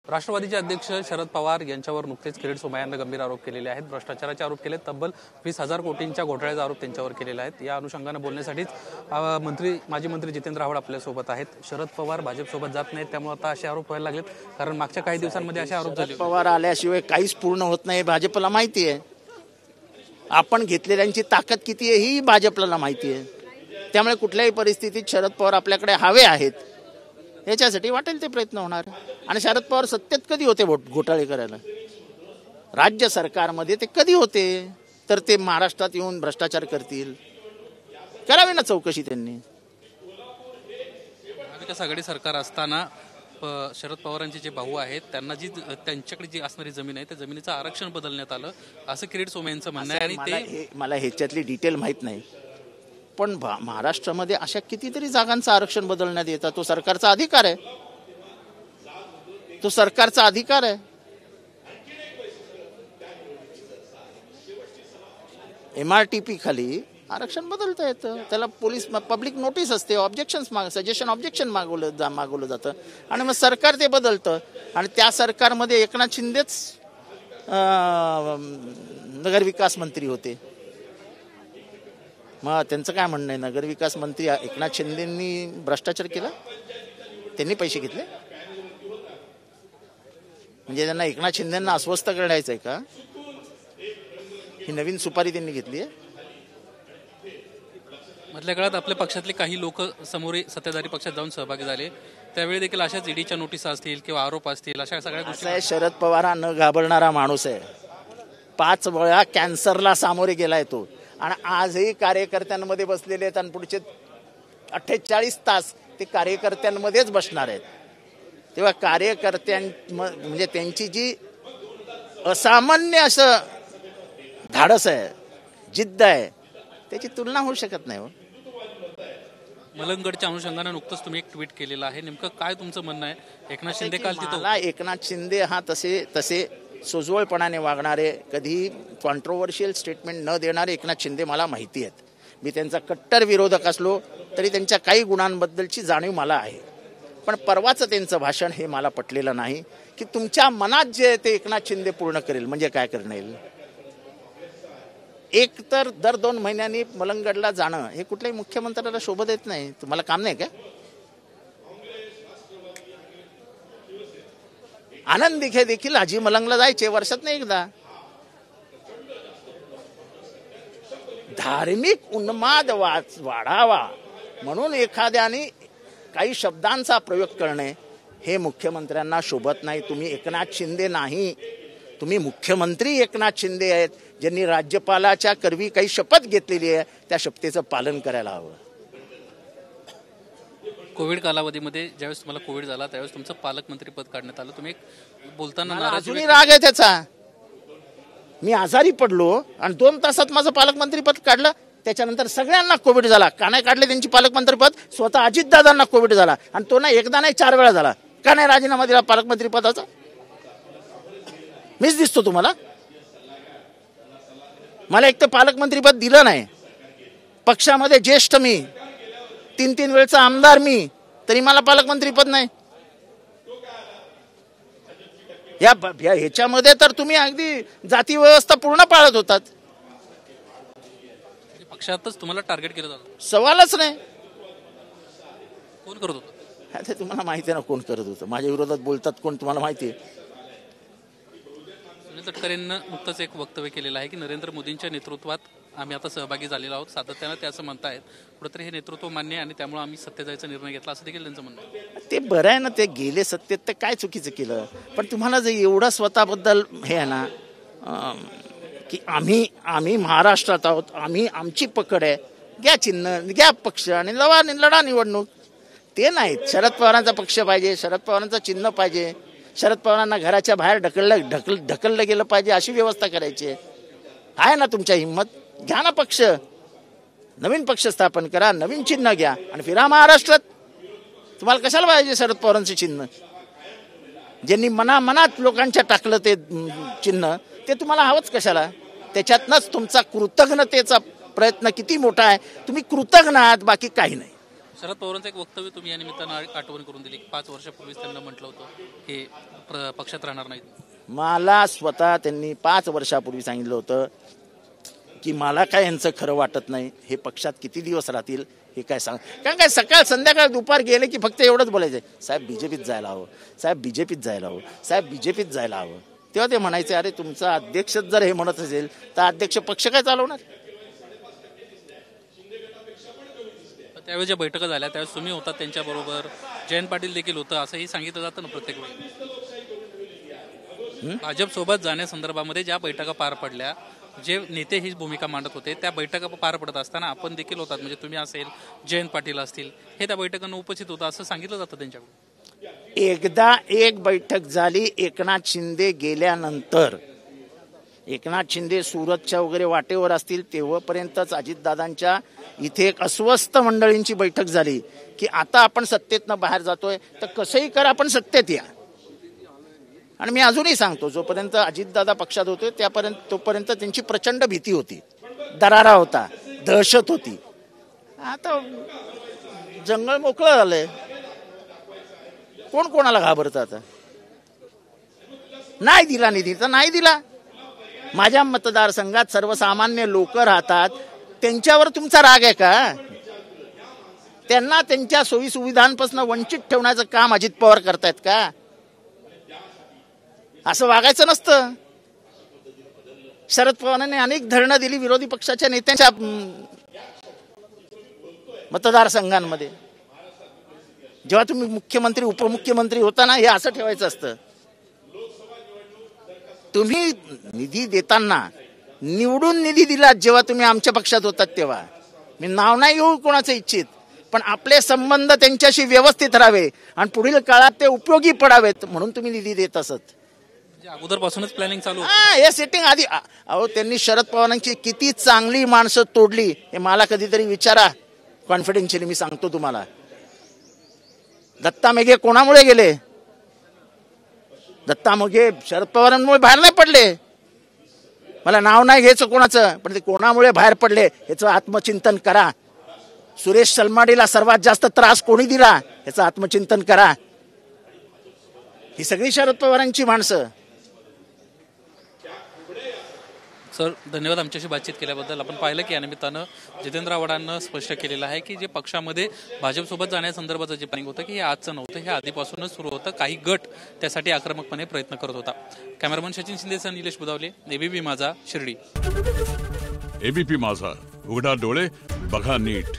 राष्ट्रवादीचे अध्यक्ष शरद पवार यांच्यावर नुकतेच किरीट सोमय्यांनी गंभीर आरोप केलेले आहेत। भ्रष्टाचाराचे आरोप केले, तब्बल 20,000 कोटींच्या घोटाळ्याचा आरोप त्यांच्यावर केलेला आहे। या अनुषंगाने बोलण्यासाठीच माजी मंत्री जितेंद्र आव्हाड आपल्या सोबत आहेत। शरद पवार भाजप सोबत जात नाहीत, त्यामुळे आता असे आरोप व्हायला लागलेत, कारण मागच्या काही दिवसांमध्ये असे आरोप झाले। पवार आल्याशिवाय काहीच पूर्ण होत नाही, भाजपला माहिती आहे। आपण घेतलेल्यांची ताकद किती आहे ही भाजपला माहिती आहे। त्यामुळे कुठल्याही परिस्थितीत शरद पवार आपल्याकडे हवे आहेत, याच्यासाठी वाटेल ते प्रयत्न होणार। आणि शरद पवार सत्तेत कधी होते घोटाळे करायला? राज्य सरकारमध्ये ते कधी होते? तर ते महाराष्ट्रात येऊन भ्रष्टाचार करतील, करावी ना चौकशी त्यांनी। महाविकास आघाडी सरकार असताना शरद पवारांचे जे भाऊ आहेत त्यांना त्यांच्याकडे जी असणारी जमीन आहे त्या जमिनीचं आरक्षण बदलण्यात आलं, असं किरीट सोमय्यांचं म्हणणं आहे। आणि मला ह्याच्यातली डिटेल माहित नाही, पण महाराष्ट्रामध्ये अशा कितीतरी जागांचं आरक्षण बदलण्यात येतं। तो सरकारचा अधिकार आहे, तो सरकारचा अधिकार आहे। MRTP खाली आरक्षण बदलता येतं, त्याला पोलीस पब्लिक नोटीस असते, सजेशन ऑब्जेक्शन मागवलं जातं आणि मग सरकार ते बदलतं। आणि त्या सरकारमध्ये एकनाथ शिंदेच नगरविकास मंत्री होते। मग त्यांचं काय म्हणणं आहे? नगरविकास मंत्री एकनाथ शिंदेंनी भ्रष्टाचार केला, त्यांनी पैसे घेतले, म्हणजे त्यांना एकनाथ शिंदेंना अस्वस्थ करायचं आहे का? ही नवीन सुपारी त्यांनी घेतली आहे। मधल्या काळात आपल्या पक्षातले काही लोक समोर सत्ताधारी पक्षात जाऊन सहभागी झाले, त्यावेळी देखील अशाच ईडीच्या नोटीस असतील किंवा आरोप असतील, अशा सगळ्या गोष्टी। शरद पवार हा न घाबरणारा माणूस आहे। 5 वेळा कॅन्सरला सामोरे गेलाय तो, आणि आजही कार्यकर्त्यांमध्ये बसलेले आहेत आणि पुढचे 48 तास ते कार्यकर्त्यांमध्येच बसणार आहेत। तेव्हा म्हणजे त्यांची जी असामान्य असं धाडस आहे, जिद्द आहे, त्याची तुलना होऊ शकत नाही। मलंगगडच्या अनुषंगाने नुकतंच तुम्ही एक ट्विट केलेलं आहे, नेमकं काय तुमचं म्हणणं आहे? एकनाथ शिंदे काल तिथं, एकनाथ शिंदे हा तसे सोजवळपणाने वागणारे, कधी कॉन्ट्रोवर्शियल स्टेटमेंट न देणारे एकनाथ शिंदे मला माहिती आहेत। मी त्यांचा कट्टर विरोधक असलो तरी त्यांच्या काही गुणांबद्दलची जाणीव मला आहे। पण परवाचं त्यांचं भाषण हे मला पटलेलं नाही, की तुमच्या मनात जे ते एकनाथ शिंदे पूर्ण करेल म्हणजे काय करता येईल? एक तर दर 2 महिन्यांनी मलंगगडला जाणं हे कुठल्याही मुख्यमंत्र्याला शोभत येत नाही। तुम्हाला काम नाही का? आनंद दिघे देखील हाजी मलंगला जायचे वर्षात नाही एकदा। धार्मिक उन्माद वाढावा म्हणून एखाद्याने काही शब्दांचा प्रयोग करणे हे मुख्यमंत्र्यांना शोभत नाही। तुम्ही एकनाथ शिंदे नाही, तुम्ही मुख्यमंत्री एकनाथ शिंदे आहेत, ज्यांनी राज्यपालाच्या करवी काही शपथ घेतलेली आहे, त्या शपथेचं पालन करायला हवं। कोविड कालावधीमध्ये ज्यावेळेस तुम्हाला कोविड झाला त्यावेळेस तुमचं पालकमंत्री पद काढण्यात आलं, तुम्ही बोलताना अजूनही राग आहे त्याचा। मी आजारी पडलो आणि 2 तासात माझं पालकमंत्री पद काढलं, त्याच्यानंतर सगळ्यांना कोविड झाला। का नाही काढले त्यांची पालकमंत्री पद? स्वतः अजितदादांना कोविड झाला, आणि तो ना एकदा नाही 4 वेळा झाला। का नाही राजीनामा दिला पालकमंत्री पदाचा? मीच दिसतो तुम्हाला? मला एक तर पालकमंत्री पद दिलं नाही, पक्षामध्ये ज्येष्ठ मी, 3 वेळचा आमदार मी, तरी मला पालकमंत्री पद नाही। ह्याच्यामध्ये तर तुम्ही अगदी जाती व्यवस्था पूर्ण पाळत होतात। पक्षातच तुम्हाला टार्गेट केलं जातं, सवालच नाही। कोण करत होतं? आता तुम्हाला माहिती आहे ना कोण करत होतं? माझ्या विरोधात बोलतात कोण तुम्हाला माहिती आहे? सुनील तटकरेंना नुकतंच एक वक्तव्य केलेलं आहे की नरेंद्र मोदींच्या नेतृत्वात आम्ही आता सहभागी झालेलो आहोत, सातत्यानं ते असं म्हणतायत। कुठेतरी हे नेतृत्व मान्य आहे आणि त्यामुळे आम्ही सत्तेत जायचा निर्णय घेतला, असं देखील त्यांचं म्हणणं आहे। ते बरं आहे ना, ते गेले सत्तेत, ते काय चुकीचं केलं? पण तुम्हाला जर एवढं स्वतःबद्दल हे आहे ना, की आम्ही महाराष्ट्रात आहोत, आमची पकड आहे, घ्या चिन्ह, घ्या पक्ष आणि लढा निवडणूक, ते नाहीत। शरद पवारांचा पक्ष पाहिजे, शरद पवारांचं चिन्ह पाहिजे, शरद पवारांना घराच्या बाहेर ढकललं गेलं पाहिजे, अशी व्यवस्था करायची आहे ना तुमच्या हिंमत? घ्या ना पक्ष, नवीन पक्ष स्थापन करा, नवीन चिन्ह घ्या आणि फिरा महाराष्ट्रात। तुम्हाला कशाला पाहिजे शरद पवारांचं चिन्ह? ज्यांनी मनात लोकांच्या टाकलं ते चिन्ह, ते तुम्हाला हवंच कशाला? त्याच्यातनंच तुमचा कृतज्ञतेचा प्रयत्न किती मोठा आहे, तुम्ही कृतज्ञ आहात, बाकी काही नाही। शरद पवारांचं एक वक्तव्य तुम्ही या निमित्तानं आठवण करून दिली. 5 वर्षापूर्वीच त्यांना म्हटलं होतं की पक्षात राहणार नाहीत. मला स्वतः त्यांनी 5 वर्षापूर्वी सांगितलं होतं की मला काय यांचं खरं वाटत नाही, हे पक्षात किती दिवस राहतील हे काय सांग. कारण काय सकाळ संध्याकाळ दुपार गेले की फक्त एवढंच बोलायचं, साहेब बीजेपीत जायला हवं, साहेब बीजेपीत जायला हवं, साहेब बीजेपीत जायला हवं. तेव्हा ते म्हणायचे, अरे तुमचा अध्यक्षच जर हे म्हणत असेल तर अध्यक्ष पक्ष काय चालवणार. त्यावेळी ज्या बैठका झाल्या त्यावेळेस तुम्ही होता त्यांच्याबरोबर, जयंत पाटील देखील होतं असंही सांगितलं जातं ना प्रत्येक वेळी. भाजप सोबत जाण्यासंदर्भामध्ये ज्या बैठका पार पडल्या, जे नेते ही भूमिका मांडत होते, त्या बैठका पार पडत असताना आपण देखील होतात, म्हणजे तुम्ही असेल, जयंत पाटील असतील, हे त्या बैठकांना उपस्थित होतं असं सांगितलं जातं त्यांच्याकडून. एकदा एक बैठक झाली एकनाथ शिंदे गेल्यानंतर. एकनाथ शिंदे सुरतच्या वगैरे वाटेवर असतील तेव्हापर्यंतच अजितदादांच्या इथे एक अस्वस्थ मंडळींची बैठक झाली की आता आपण सत्तेतनं बाहेर जातोय तर कसंही करा आपण सत्तेत या. आणि मी अजूनही सांगतो, जोपर्यंत अजितदादा पक्षात होते तोपर्यंत त्यांची प्रचंड भीती होती, दरारा होता, दहशत होती. आता जंगल मोकळं झालंय, कोण कोणाला घाबरतं. आता नाही दिला निधी तर नाही दिला. माझ्या मतदारसंघात सर्वसामान्य लोक राहतात, त्यांच्यावर तुमचा राग आहे का? त्यांना त्यांच्या सोयी सुविधांपासून वंचित ठेवण्याचं काम अजित पवार करतायत का? असं वागायचं नसतं. शरद पवारांनी अनेक धरणं दिली विरोधी पक्षाच्या नेत्यांच्या मतदारसंघांमध्ये. जेव्हा तुम्ही मुख्यमंत्री उपमुख्यमंत्री होता ना, हे असं ठेवायचं असतं. तुम्ही निधी देताना निवडून निधी दिलात जेव्हा तुम्ही आमच्या पक्षात होतात तेव्हा. मी नाव नाही घेऊ कोणाचं इच्छित, पण आपले संबंध त्यांच्याशी व्यवस्थित राहावे आणि पुढील काळात ते उपयोगी पडावेत म्हणून तुम्ही निधी देत असत. अगोदरपासूनच प्लॅनिंग चालू. हे सेटिंग आधी. अहो त्यांनी शरद पवारांची किती चांगली माणसं तोडली हे मला कधीतरी विचारा, कॉन्फिडेन्शियली मी सांगतो तुम्हाला. दत्ता मेघे कोणामुळे गेले? दत्ता मेघे शरद पवारांमुळे बाहेर नाही पडले. मला नाव नाही घ्यायचं कोणाचं, पण ते कोणामुळे बाहेर पडले याचं आत्मचिंतन करा. सुरेश सलमाडीला सर्वात जास्त त्रास कोणी दिला याचं आत्मचिंतन करा. ही सगळी शरद पवारांची माणसं. सर धन्यवाद आमच्याशी बातचीत केल्याबद्दल. आपण पाहिलं की या निमित्तानं जितेंद्र आव्हाडांनं स्पष्ट केलेलं आहे की जे पक्षामध्ये भाजपसोबत जाण्यासंदर्भाचं जे प्लॅनिंग होतं की हे आजचं नव्हतं, हे आधीपासूनच सुरू होतं. काही गट त्यासाठी आक्रमकपणे प्रयत्न करत होता. कॅमेरामन सचिन शिंदेसह निलेश बुदावले, एबीपी माझा, शिर्डी. एबीपी माझा, उघडा डोळे बघा नीट.